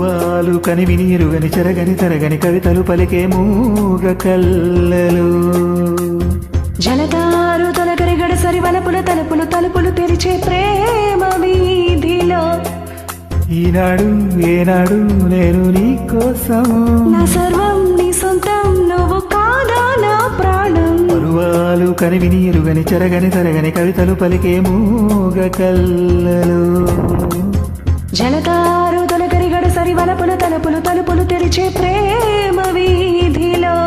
పరువాలు కనివిని ఎరుగని చెరగని తరగని కవితలు పలికే మూగ కల్లలు. జలతారు తొలగరి గడసరి వలపుల తలుపులు తలుపులు తెరిచే ప్రేమ వీధిలో. ఈనాడు ఏనాడు నేను నీ కోసం, నా సర్వం నీ సొంతం నువ్వు కాదా నా ప్రాణం. పరువాలు కనివిని ఎరుగని చెరగని తరగని కవితలు పలికే మూగ కల్లలు. జలతారు తొలగరి గడసరి వలపుల తలుపులు తలుపులు తెరిచే ప్రేమ వీధిలో.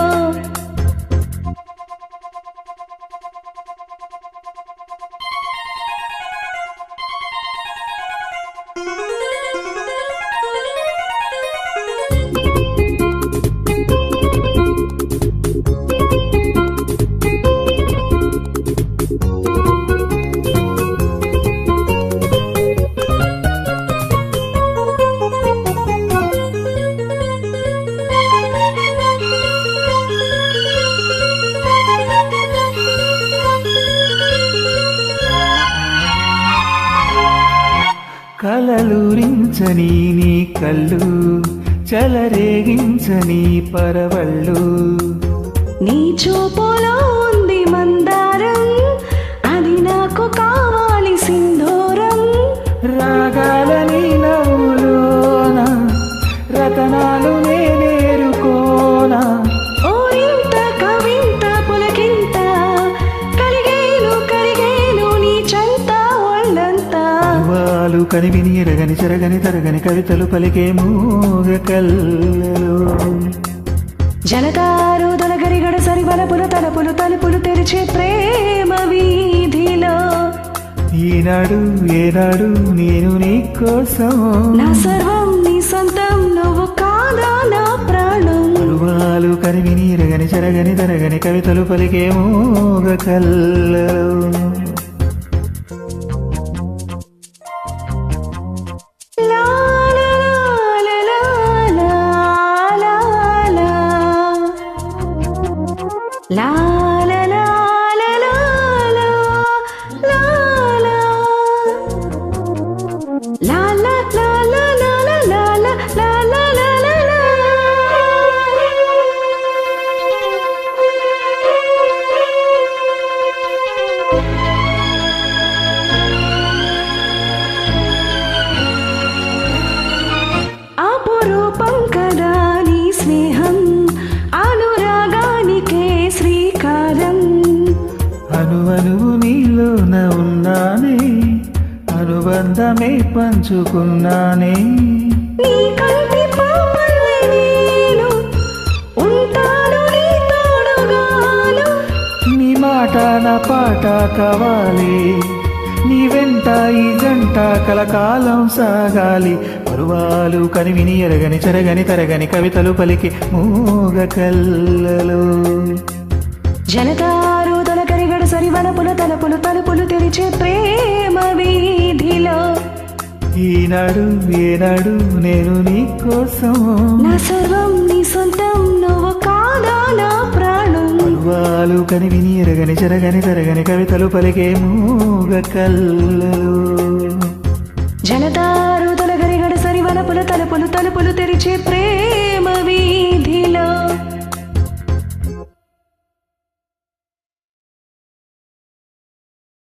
కలలురించని నీ కళ్ళు, చలరేగించని పరవళ్ళు. నీ చూపులో ఉంది మందారం, అది నాకు కావాలి సింధూరం. రాగాలని నవ్వులోన రతనాలు నేనేరుకోనా. ఓరింత కవింత పులకింత కలిగేను కరిగేను నీ చెంత ఒళ్ళంతా. వాళ్ళు కనివిని ఎరగని చెరగని తరగని కవితలు పలికే మూగ కల్లలు. జలతారు తొలగరి గడసరి వలపుల తలుపులు తలుపులు తెరిచే ప్రేమ వీధిలో. ఈనాడు ఏనాడు నేను నీ కోసం, నా సర్వం నీ సొంతం నువ్వు కాదా నా ప్రాణం. పరువాలు కనివిని ఎరగని చెరగని తరగని కవితలు పలికే మూగ కల్లలు. La la la la la la la la la la la la la la la la la la la la. అపురూపం కదా నీ స్నేహం, అనురాగానికే శ్రీకారం. అనువనువు నీలోన ఉన్నానే, అనుబంధమే పంచుకున్నానే. నీ కంటి పాపల్లే నేను ఉంటాను నీ తోడుగాను. నీ మాట నా పాట కావాలి, నీ వెంట ఈ జంట కలకాలం సాగాలి. పరువాలు కనివిని ఎరగని చెరగని తరగని కవితలు పలికి మూగ కల్లలు. జలతారు తొలగరి గడసరి వలపుల తలుపులు తలుపులు తెరిచే ప్రేమ వీధిలో. ఈనాడు ఏనాడు నేను నీ కోసం, నా సర్వం నీ సొంతం నువ్వు కాదా నా ప్రాణం. పరువాలు కనివిని ఎరగని చెరగని తరగని కవితలు పలికే మూగ కల్లలు. జలతారు తొలగరి గడసరి వలపుల తలుపులు తలుపులు తెరిచే ప్రేమ